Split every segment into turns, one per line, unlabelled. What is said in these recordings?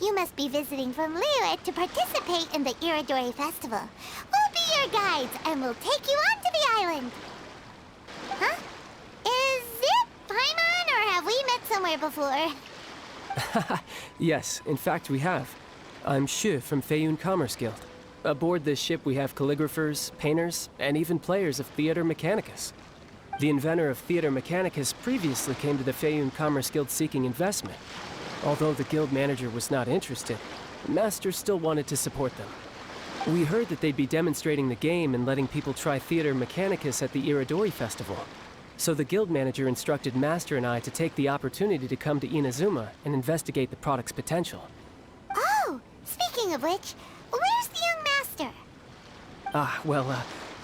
You must be visiting from Liyue to participate in the Irodori Festival. We'll be your guides, and we'll take you onto the island. Huh? Is it Paimon, or have we met somewhere before?
Yes, in fact we have. I'm Xingqiu from Feiyun Commerce Guild. Aboard this ship we have calligraphers, painters, and even players of Theater Mechanicus. The inventor of Theater Mechanicus previously came to the Feiyun Commerce Guild seeking investment. Although the guild manager was not interested, the master still wanted to support them. We heard that they'd be demonstrating the game and letting people try Theater Mechanicus at the Irodori Festival. So the guild manager instructed Master and I to take the opportunity to come to Inazuma and investigate the product's potential.
Oh, speaking of which, where's the young master?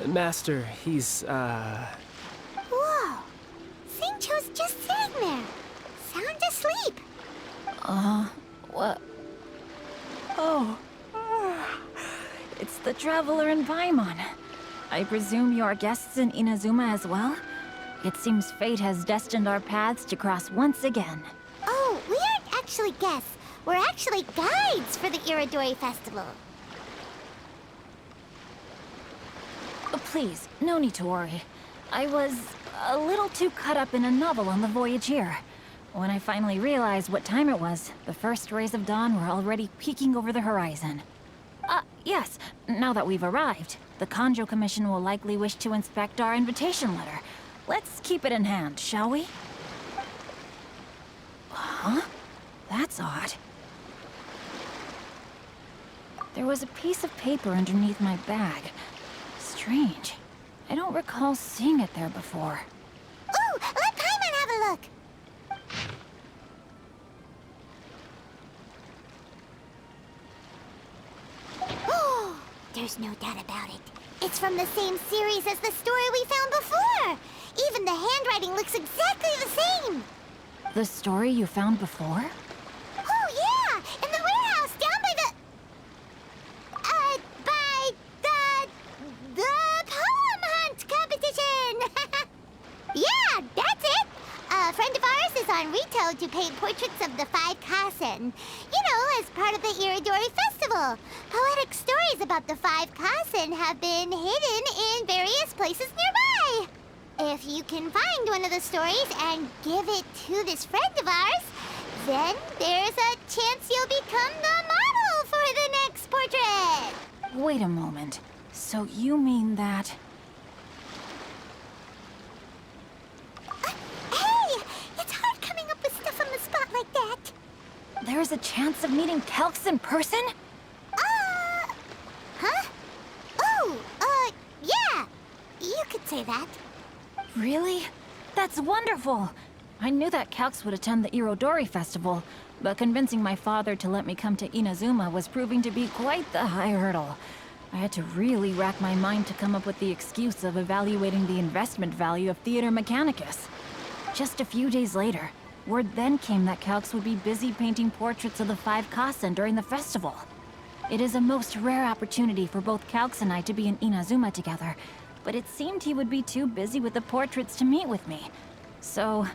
Master, he's,
Whoa! Xingqiu's just sitting there, sound asleep.
What? Oh, it's the Traveler and Paimon. I presume you are guests in Inazuma as well? It seems fate has destined our paths to cross once again.
Oh, we aren't actually guests. We're actually guides for the Irodori Festival.
Please, no need to worry. I was a little too caught up in a novel on the voyage here. When I finally realized what time it was, the first rays of dawn were already peeking over the horizon. Yes, now that we've arrived, the Kujou Commission will likely wish to inspect our invitation letter. Let's keep it in hand, shall we? Huh? That's odd. There was a piece of paper underneath my bag. Strange. I don't recall seeing it there before.
Ooh, let Paimon have a look! Oh, there's no doubt about it. It's from the same series as the story we found before! Even the handwriting looks exactly the same!
The story you found before?
Oh, yeah! In the warehouse down by the poem hunt competition! Yeah, that's it! A friend of ours is on Rito to paint portraits of the Five Kasen. You know, as part of the Irodori Festival. Poetic stories about the Five Kasen have been hidden in various places nearby. If you can find one of the stories and give it to this friend of ours, then there's a chance you'll become the model for the next portrait!
Wait a moment. So you mean that...
Hey! It's hard coming up with stuff on the spot like that.
There's a chance of meeting Calx in person?
Huh? Oh, yeah! You could say that.
Really? That's wonderful! I knew that Calx would attend the Irodori Festival, but convincing my father to let me come to Inazuma was proving to be quite the high hurdle. I had to really rack my mind to come up with the excuse of evaluating the investment value of Theater Mechanicus. Just a few days later, word then came that Calx would be busy painting portraits of the Five Kasen during the festival. It is a most rare opportunity for both Calx and I to be in Inazuma together, but it seemed he would be too busy with the portraits to meet with me. So,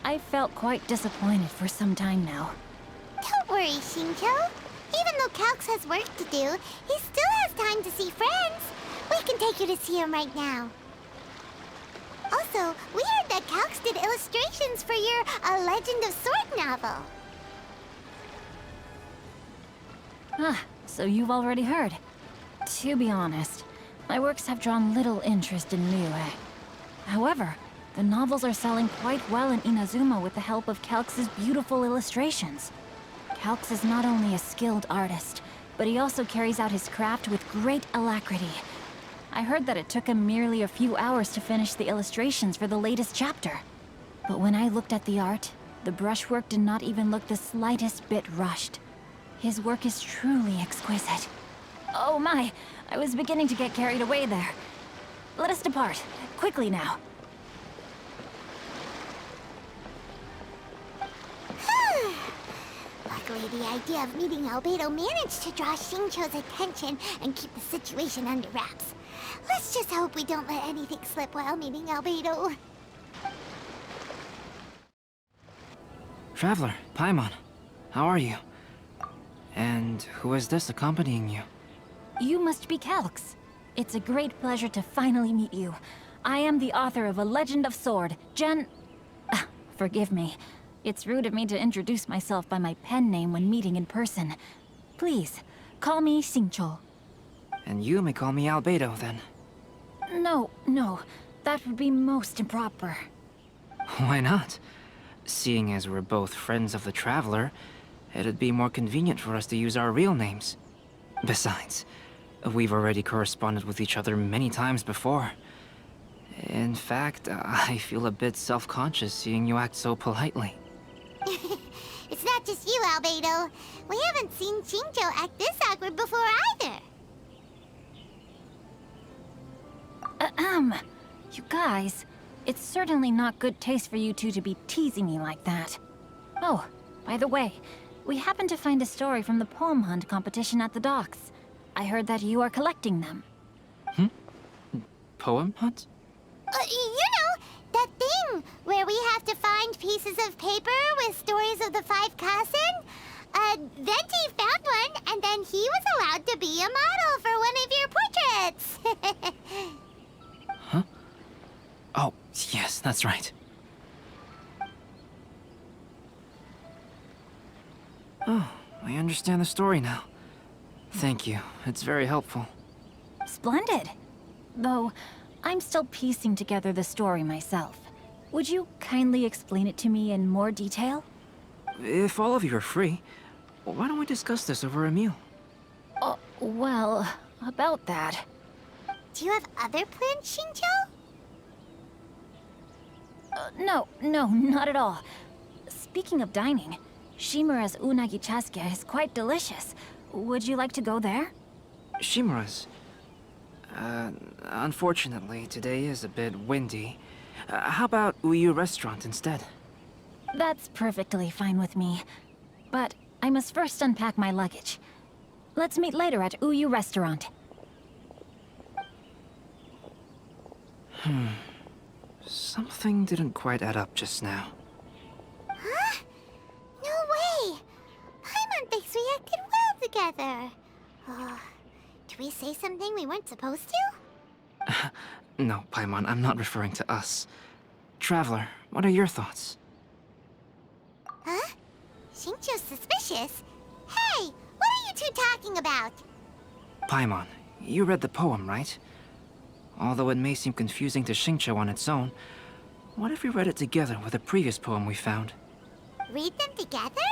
I felt quite disappointed for some time now.
Don't worry, Xingqiu. Even though Calx has work to do, he still has time to see friends. We can take you to see him right now. Also, we heard that Calx did illustrations for your A Legend of Sword novel.
So you've already heard. To be honest, my works have drawn little interest in Liyue. However, the novels are selling quite well in Inazuma with the help of Calx's beautiful illustrations. Calx is not only a skilled artist, but he also carries out his craft with great alacrity. I heard that it took him merely a few hours to finish the illustrations for the latest chapter. But when I looked at the art, the brushwork did not even look the slightest bit rushed. His work is truly exquisite. Oh my, I was beginning to get carried away there. Let us depart, quickly now.
Luckily, the idea of meeting Albedo managed to draw Xingqiu's attention and keep the situation under wraps. Let's just hope we don't let anything slip while meeting Albedo.
Traveler, Paimon, how are you? And who is this accompanying you?
You must be Calx. It's a great pleasure to finally meet you. I am the author of A Legend of Sword, Forgive me. It's rude of me to introduce myself by my pen name when meeting in person. Please, call me Xingqiu.
And you may call me Albedo, then.
No, that would be most improper.
Why not? Seeing as we're both friends of the Traveler, it'd be more convenient for us to use our real names. Besides, we've already corresponded with each other many times before. In fact, I feel a bit self-conscious seeing you act so politely.
It's not just you, Albedo. We haven't seen Xingqiu act this awkward before either.
You guys, it's certainly not good taste for you two to be teasing me like that. Oh, by the way, we happened to find a story from the poem hunt competition at the docks. I heard that you are collecting them.
Poem hunt?
You know, that thing where we have to find pieces of paper with stories of the Five Kasen? Venti found one, and then he was allowed to be a model for one of your portraits.
Huh? Oh, yes, that's right. Oh, I understand the story now. Thank you. It's very helpful.
Splendid. Though, I'm still piecing together the story myself. Would you kindly explain it to me in more detail?
If all of you are free, why don't we discuss this over a meal?
Well, about that.
Do you have other plans, Xingqiu?
No, not at all. Speaking of dining, Shimura's unagi chasuke is quite delicious. Would you like to go there?
Shimura's. Unfortunately, today is a bit windy. How about Uyu Restaurant instead?
That's perfectly fine with me. But I must first unpack my luggage. Let's meet later at Uyu Restaurant.
Something didn't quite add up just now.
Huh? No way! Paimon thinks we acted well together. Oh, did we say something we weren't supposed to?
No, Paimon, I'm not referring to us. Traveler, what are your thoughts?
Huh? Xingqiu's suspicious? Hey, what are you two talking about?
Paimon, you read the poem, right? Although it may seem confusing to Xingqiu on its own, what if we read it together with a previous poem we found?
Read them together?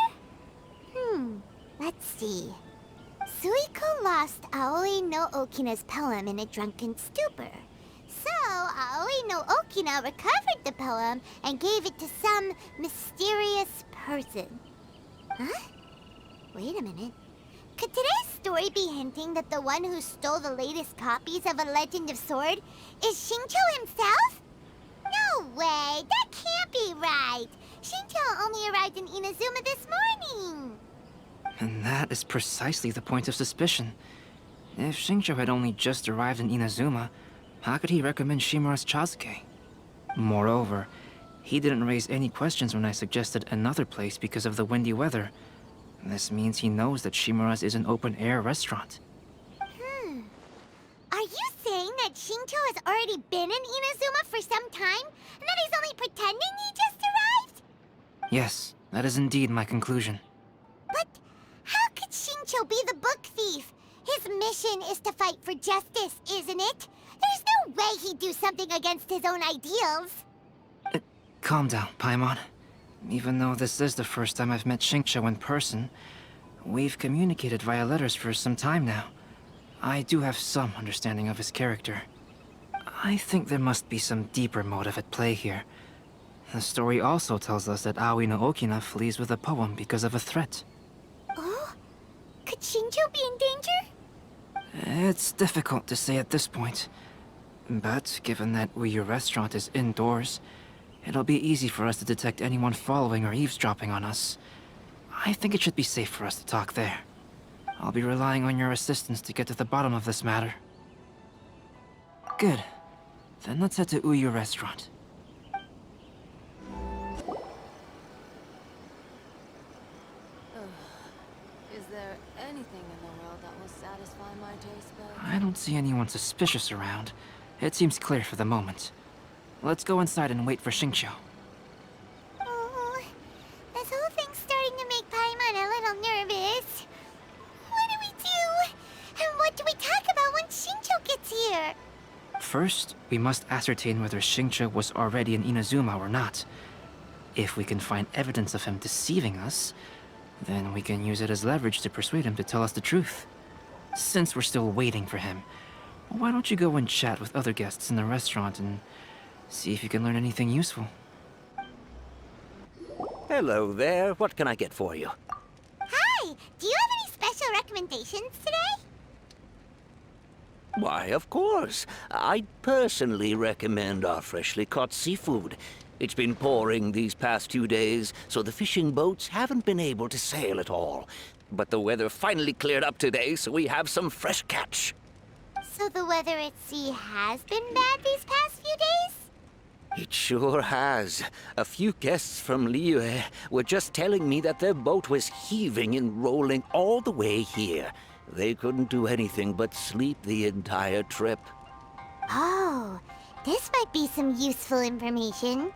Let's see. Suiko lost Aoi no Okina's poem in a drunken stupor. So, Aoi no Okina recovered the poem and gave it to some mysterious person. Huh? Wait a minute. Could today's story be hinting that the one who stole the latest copies of A Legend of Sword is Xingqiu himself? No way! That can't be right! Xingqiu only arrived in Inazuma this morning!
And that is precisely the point of suspicion. If Xingqiu had only just arrived in Inazuma, how could he recommend Shimura's chasuke? Moreover, he didn't raise any questions when I suggested another place because of the windy weather. This means he knows that Shimura's is an open-air restaurant.
Are you saying that Xingqiu has already been in Inazuma for some time, and that he's only pretending he just arrived?
Yes, that is indeed my conclusion.
But how could Xingqiu be the book thief? His mission is to fight for justice, isn't it? There's no way he'd do something against his own ideals.
Calm down, Paimon. Even though this is the first time I've met Xingqiu in person, we've communicated via letters for some time now. I do have some understanding of his character. I think there must be some deeper motive at play here. The story also tells us that Aoi no Okina flees with a poem because of a threat.
Oh? Could Xingqiu be in danger?
It's difficult to say at this point. But given that Uyu Restaurant is indoors, it'll be easy for us to detect anyone following or eavesdropping on us. I think it should be safe for us to talk there. I'll be relying on your assistance to get to the bottom of this matter. Good. Then let's head to Uyu Restaurant.
Is there anything in the world that will satisfy my taste buds.
I don't see anyone suspicious around. It seems clear for the moment. Let's go inside and wait for Xingqiu.
Oh, this whole thing's starting to make Paimon a little nervous. What do we do? And what do we talk about when Xingqiu gets here?
First, we must ascertain whether Xingqiu was already in Inazuma or not. If we can find evidence of him deceiving us, then we can use it as leverage to persuade him to tell us the truth. Since we're still waiting for him, why don't you go and chat with other guests in the restaurant and see if you can learn anything useful?
Hello there. What can I get for you?
Hi, do you have any special recommendations today?
Why, of course. I'd personally recommend our freshly caught seafood. It's been pouring these past few days, so the fishing boats haven't been able to sail at all. But the weather finally cleared up today, so we have some fresh catch.
So the weather at sea has been bad these past few days?
It sure has. A few guests from Liyue were just telling me that their boat was heaving and rolling all the way here. They couldn't do anything but sleep the entire trip.
Oh, this might be some useful information.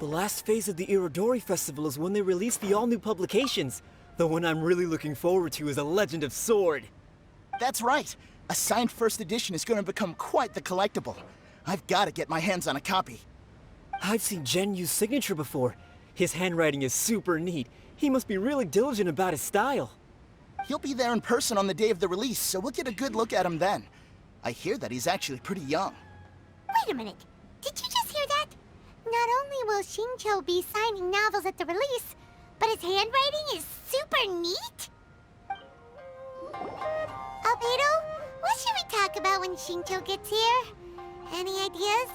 The last phase of the Irodori Festival is when they release the all-new publications. The one I'm really looking forward to is A Legend of Sword.
That's right. A signed first edition is going to become quite the collectible. I've got to get my hands on a copy.
I've seen Genyu's signature before. His handwriting is super neat. He must be really diligent about his style.
He'll be there in person on the day of the release, so we'll get a good look at him then. I hear that he's actually pretty young.
Wait a minute. Did you just hear that? Not only will Xingqiu be signing novels at the release, but his handwriting is super neat? Albedo, what should we talk about when Xingqiu gets here? Any ideas?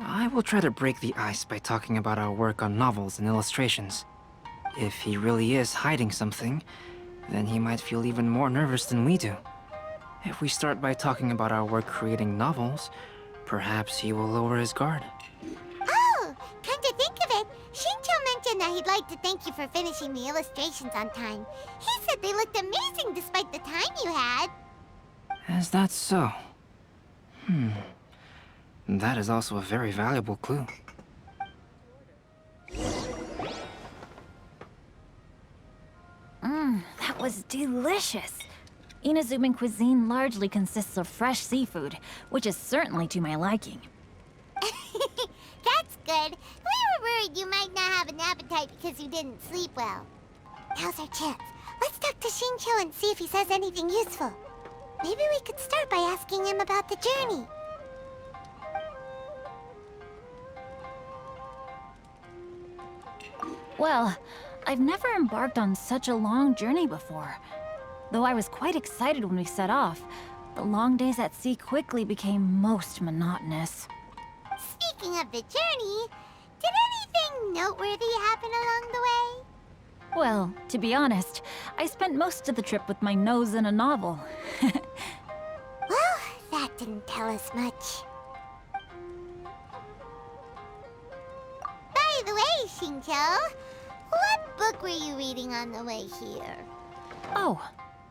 I will try to break the ice by talking about our work on novels and illustrations. If he really is hiding something, then he might feel even more nervous than we do. If we start by talking about our work creating novels, perhaps he will lower his guard.
Oh, come to think of it, Xingqiu mentioned that he'd like to thank you for finishing the illustrations on time. He said they looked amazing despite the time you had.
Is that so? That is also a very valuable clue.
That was delicious. Inazuman cuisine largely consists of fresh seafood, which is certainly to my liking.
That's good. We were worried you might not have an appetite because you didn't sleep well. Now's our chance. Let's talk to Xingqiu and see if he says anything useful. Maybe we could start by asking him about the journey.
Well, I've never embarked on such a long journey before. Though I was quite excited when we set off, the long days at sea quickly became most monotonous.
Speaking of the journey, did anything noteworthy happen along the way?
Well, to be honest, I spent most of the trip with my nose in a novel.
Well, that didn't tell us much. By the way, Xingqiu, what book were you reading on the way here?
Oh,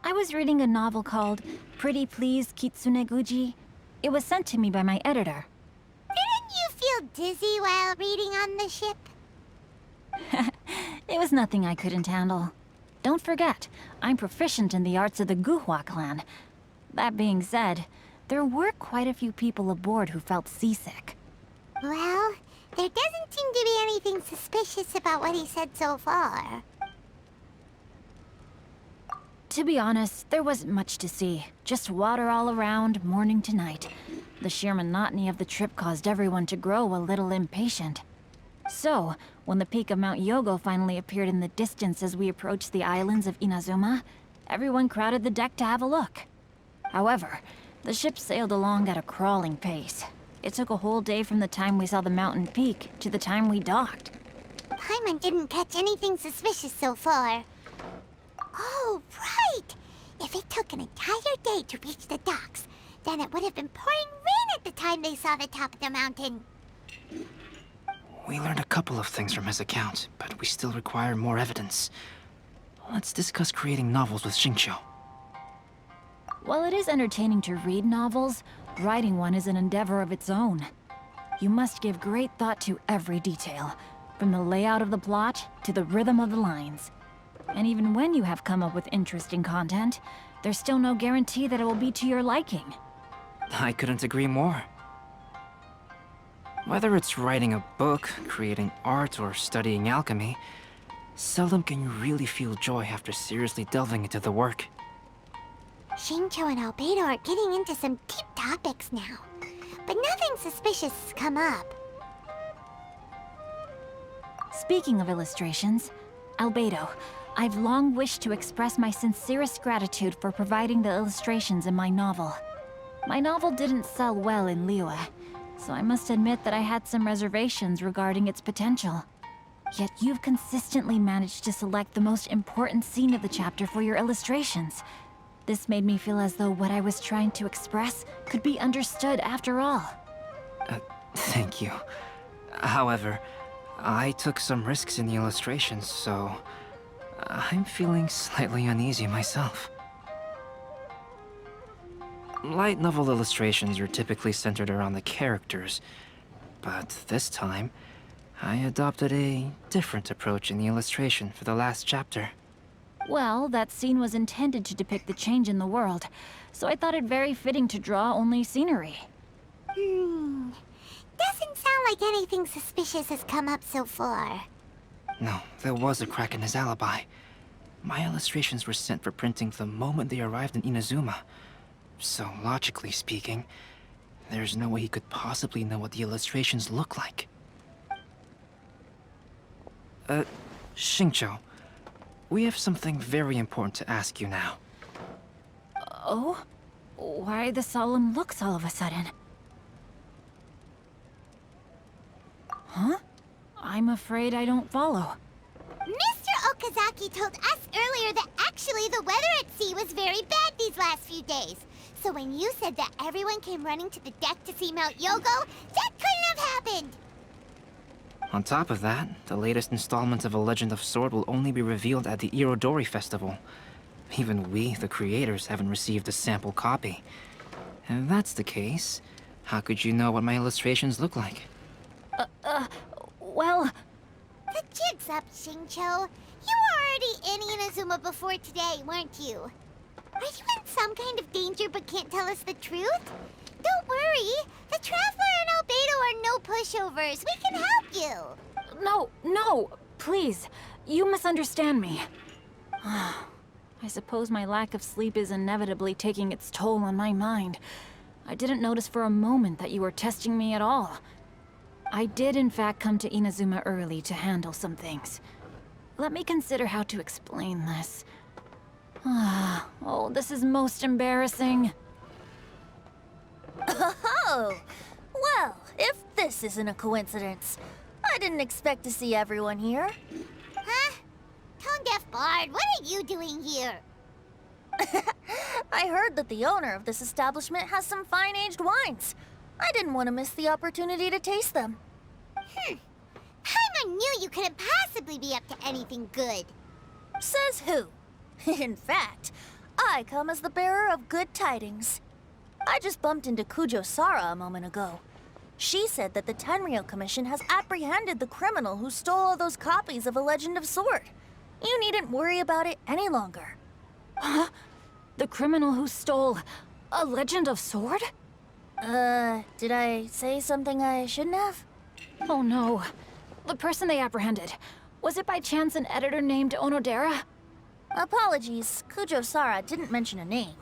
I was reading a novel called Pretty Please Kitsune Guji. It was sent to me by my editor.
Didn't you feel dizzy while reading on the ship?
It was nothing I couldn't handle. Don't forget, I'm proficient in the arts of the Guhua clan. That being said, there were quite a few people aboard who felt seasick.
Well, there doesn't seem to be anything suspicious about what he said so far.
To be honest, there wasn't much to see. Just water all around, morning to night. The sheer monotony of the trip caused everyone to grow a little impatient. So, when the peak of Mount Yogo finally appeared in the distance as we approached the islands of Inazuma, everyone crowded the deck to have a look. However, the ship sailed along at a crawling pace. It took a whole day from the time we saw the mountain peak to the time we docked.
Paimon didn't catch anything suspicious so far. Oh, right! If it took an entire day to reach the docks, then it would have been pouring rain at the time they saw the top of the mountain.
We learned a couple of things from his account, but we still require more evidence. Let's discuss creating novels with Xingqiu.
While it is entertaining to read novels, writing one is an endeavor of its own. You must give great thought to every detail, from the layout of the plot to the rhythm of the lines. And even when you have come up with interesting content, there's still no guarantee that it will be to your liking.
I couldn't agree more. Whether it's writing a book, creating art, or studying alchemy, seldom can you really feel joy after seriously delving into the work.
Xingqiu and Albedo are getting into some deep topics now, but nothing suspicious has come up.
Speaking of illustrations, Albedo, I've long wished to express my sincerest gratitude for providing the illustrations in my novel. My novel didn't sell well in Liyue, so I must admit that I had some reservations regarding its potential. Yet you've consistently managed to select the most important scene of the chapter for your illustrations. This made me feel as though what I was trying to express could be understood after all.
Thank you. However, I took some risks in the illustrations, so I'm feeling slightly uneasy myself. Light novel illustrations are typically centered around the characters, but this time, I adopted a different approach in the illustration for the last chapter.
Well, that scene was intended to depict the change in the world, so I thought it very fitting to draw only scenery.
Doesn't sound like anything suspicious has come up so far.
No, there was a crack in his alibi. My illustrations were sent for printing the moment they arrived in Inazuma. So, logically speaking, there's no way he could possibly know what the illustrations look like. Xingqiu, we have something very important to ask you now.
Oh? Why the solemn looks all of a sudden? Huh? I'm afraid I don't follow.
Mr. Okazaki told us earlier that actually the weather at sea was very bad these last few days. So when you said that everyone came running to the deck to see Mount Yogo, that couldn't have happened!
On top of that, the latest installment of A Legend of Sword will only be revealed at the Irodori Festival. Even we, the creators, haven't received a sample copy. And if that's the case, how could you know what my illustrations look like?
Well...
The jig's up, Xingqiu. You were already in Inazuma before today, weren't you? Are you in some kind of danger but can't tell us the truth? Don't worry. The Traveler and Albedo are no pushovers. We can help you.
No, please. You misunderstand me. I suppose my lack of sleep is inevitably taking its toll on my mind. I didn't notice for a moment that you were testing me at all. I did in fact come to Inazuma early to handle some things. Let me consider how to explain this. Oh, this is most embarrassing.
Oh! Well, if this isn't a coincidence, I didn't expect to see everyone here.
Huh? Tone-deaf Bard, what are you doing here?
I heard that the owner of this establishment has some fine-aged wines. I didn't want to miss the opportunity to taste them.
Paimon knew you couldn't possibly be up to anything good.
Says who? In fact, I come as the bearer of good tidings. I just bumped into Kujou Sara a moment ago. She said that the Tenryou Commission has apprehended the criminal who stole all those copies of A Legend of Sword. You needn't worry about it any longer.
Huh? The criminal who stole A Legend of Sword?
Did I say something I shouldn't have?
Oh no. The person they apprehended. Was it by chance an editor named Onodera?
Apologies, Kujou Sara didn't mention a name.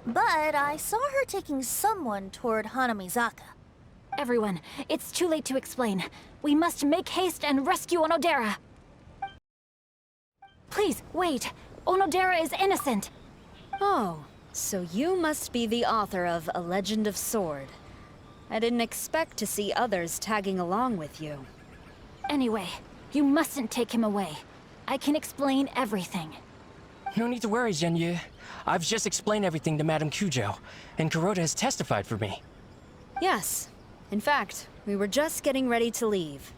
But I saw her taking someone toward Hanamizaka.
Everyone, it's too late to explain. We must make haste and rescue Onodera. Please, wait. Onodera is innocent.
Oh, so you must be the author of A Legend of Sword. I didn't expect to see others tagging along with you.
Anyway, you mustn't take him away. I can explain everything.
No need to worry, Zhenyu. I've just explained everything to Madame Kujou, and Kuroda has testified for me.
Yes. In fact, we were just getting ready to leave.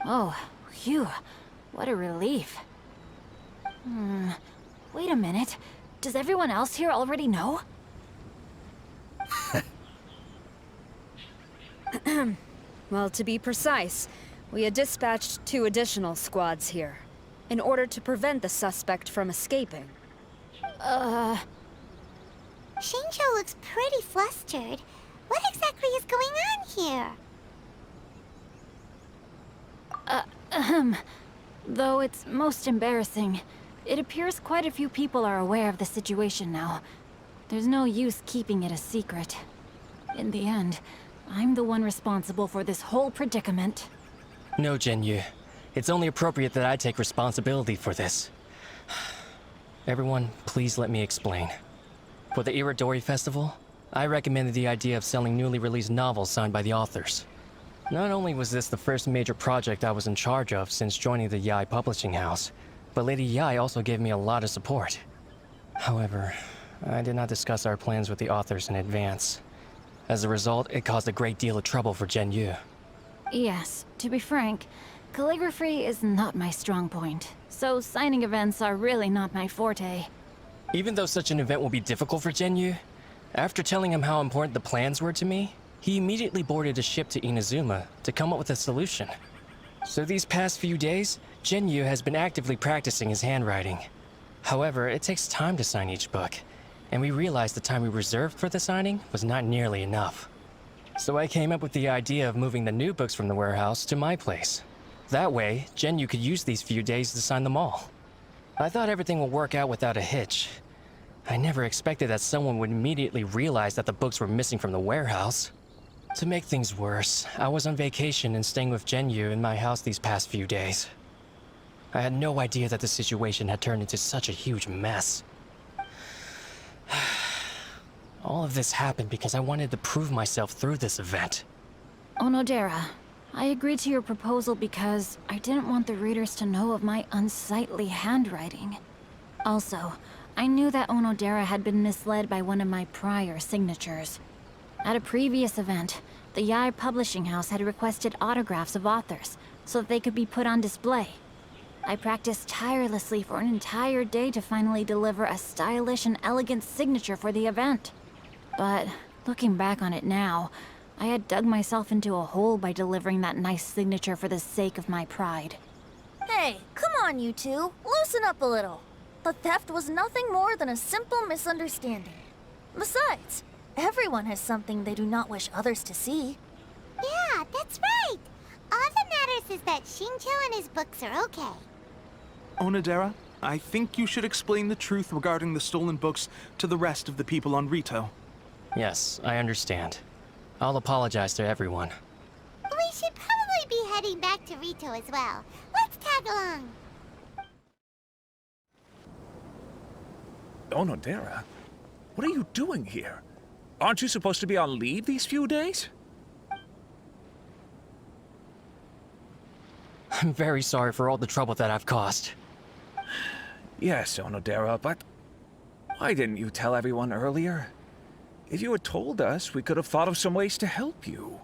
Oh, phew. What a relief. Wait a minute. Does everyone else here already know?
Well, to be precise, we had dispatched 2 additional squads here, in order to prevent the suspect from escaping.
Xingqiu looks pretty flustered. What exactly is going on here?
Though it's most embarrassing, it appears quite a few people are aware of the situation now. There's no use keeping it a secret. In the end, I'm the one responsible for this whole predicament.
No, Xingqiu. It's only appropriate that I take responsibility for this. Everyone, please let me explain. For the Irodori Festival, I recommended the idea of selling newly released novels signed by the authors. Not only was this the first major project I was in charge of since joining the Yae publishing house, but Lady Yae also gave me a lot of support. However, I did not discuss our plans with the authors in advance. As a result, it caused a great deal of trouble for Xingqiu.
Yes, to be frank, calligraphy is not my strong point, so signing events are really not my forte.
Even though such an event will be difficult for Xingqiu, after telling him how important the plans were to me, he immediately boarded a ship to Inazuma to come up with a solution. So these past few days, Xingqiu has been actively practicing his handwriting. However, it takes time to sign each book, and we realized the time we reserved for the signing was not nearly enough. So I came up with the idea of moving the new books from the warehouse to my place. That way, Xingqiu could use these few days to sign them all. I thought everything would work out without a hitch. I never expected that someone would immediately realize that the books were missing from the warehouse. To make things worse, I was on vacation and staying with Xingqiu in my house these past few days. I had no idea that the situation had turned into such a huge mess. All of this happened because I wanted to prove myself through this event.
Onodera, I agreed to your proposal because I didn't want the readers to know of my unsightly handwriting. Also, I knew that Onodera had been misled by one of my prior signatures. At a previous event, the Yae publishing house had requested autographs of authors so that they could be put on display. I practiced tirelessly for an entire day to finally deliver a stylish and elegant signature for the event. But looking back on it now, I had dug myself into a hole by delivering that nice signature for the sake of my pride.
Hey, come on, you two. Loosen up a little. The theft was nothing more than a simple misunderstanding. Besides, everyone has something they do not wish others to see.
Yeah, that's right. All that matters is that Xingqiu and his books are okay.
Onodera, I think you should explain the truth regarding the stolen books to the rest of the people on Rito.
Yes, I understand. I'll apologize to everyone.
We should probably be heading back to Rito as well. Let's tag along.
Onodera, what are you doing here? Aren't you supposed to be on leave these few days?
I'm very sorry for all the trouble that I've caused.
Yes, Onodera, but why didn't you tell everyone earlier? If you had told us, we could have thought of some ways to help you.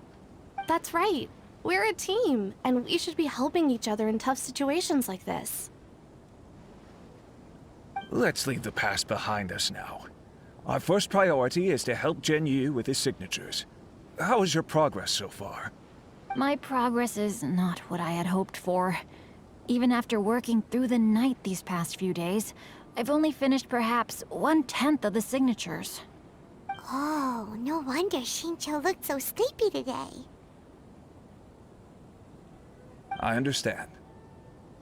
That's right. We're a team, and we should be helping each other in tough situations like this.
Let's leave the past behind us now. Our first priority is to help Xingqiu with his signatures. How is your progress so far?
My progress is not what I had hoped for. Even after working through the night these past few days, I've only finished perhaps 1/10 of the signatures.
Oh, no wonder Xingqiu looked so sleepy today.
I understand.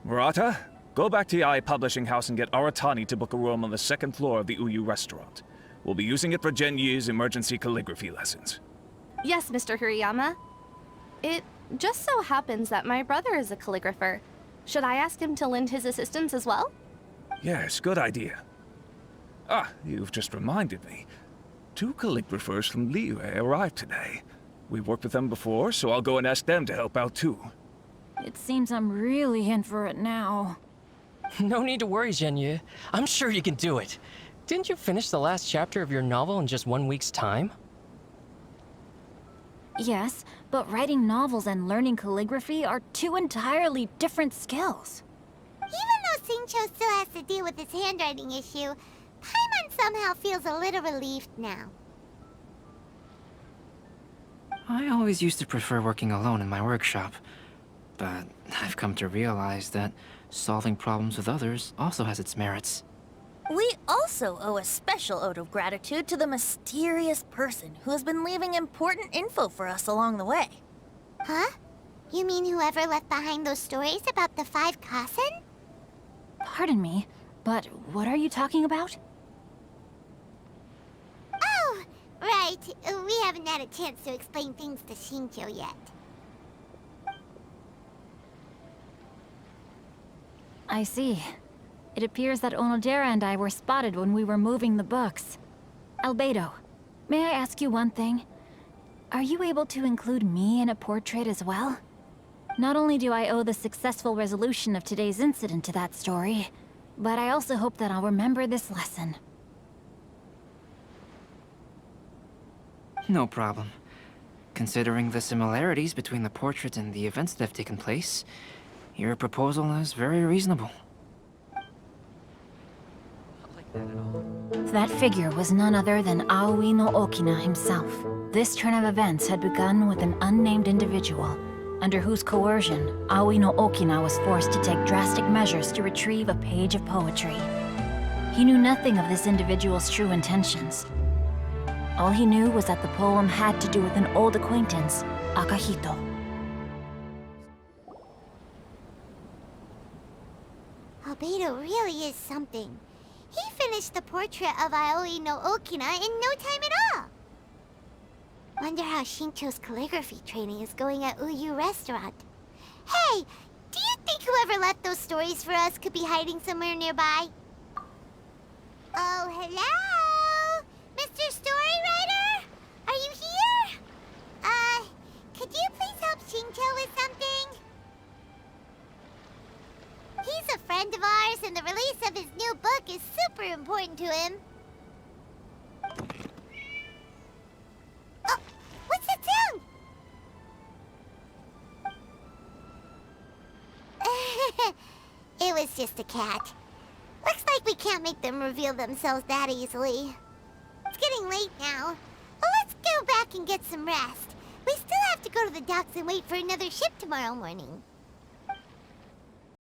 Murata, go back to Yae Publishing House and get Aratani to book a room on the second floor of the Uyu restaurant. We'll be using it for Xingqiu's emergency calligraphy lessons.
Yes, Mr. Hirayama. It just so happens that my brother is a calligrapher. Should I ask him to lend his assistance as well?
Yes, good idea. Ah, you've just reminded me. 2 calligraphers from Liyue arrived today. We've worked with them before, so I'll go and ask them to help out too.
It seems I'm really in for it now.
No need to worry, Xingqiu. I'm sure you can do it. Didn't you finish the last chapter of your novel in just 1 week's time?
Yes, but writing novels and learning calligraphy are two entirely different skills.
Even though Xingqiu still has to deal with his handwriting issue, Paimon somehow feels a little relieved now.
I always used to prefer working alone in my workshop, but I've come to realize that solving problems with others also has its merits.
We also owe a special ode of gratitude to the mysterious person who has been leaving important info for us along the way.
Huh? You mean whoever left behind those stories about the Five Kasen?
Pardon me, but what are you talking about?
Oh, right. We haven't had a chance to explain things to Xingqiu yet.
I see. It appears that Onodera and I were spotted when we were moving the books. Albedo, may I ask you one thing? Are you able to include me in a portrait as well? Not only do I owe the successful resolution of today's incident to that story, but I also hope that I'll remember this lesson.
No problem. Considering the similarities between the portrait and the events that have taken place, your proposal is very reasonable.
That figure was none other than Aoi no Okina himself. This turn of events had begun with an unnamed individual, under whose coercion, Aoi no Okina was forced to take drastic measures to retrieve a page of poetry. He knew nothing of this individual's true intentions. All he knew was that the poem had to do with an old acquaintance, Akahito.
Albedo really is something. He finished the portrait of Aoi no Okina in no time at all. Wonder how Xingqiu's calligraphy training is going at Uyu Restaurant. Hey, do you think whoever left those stories for us could be hiding somewhere nearby? Oh, hello? Mr. Story Writer? Are you here? Could you please help Xingqiu with something? He's a friend of ours, and the release of his new book is super important to him. Oh, what's that sound? It was just a cat. Looks like we can't make them reveal themselves that easily. It's getting late now. Well, let's go back and get some rest. We still have to go to the docks and wait for another ship tomorrow morning.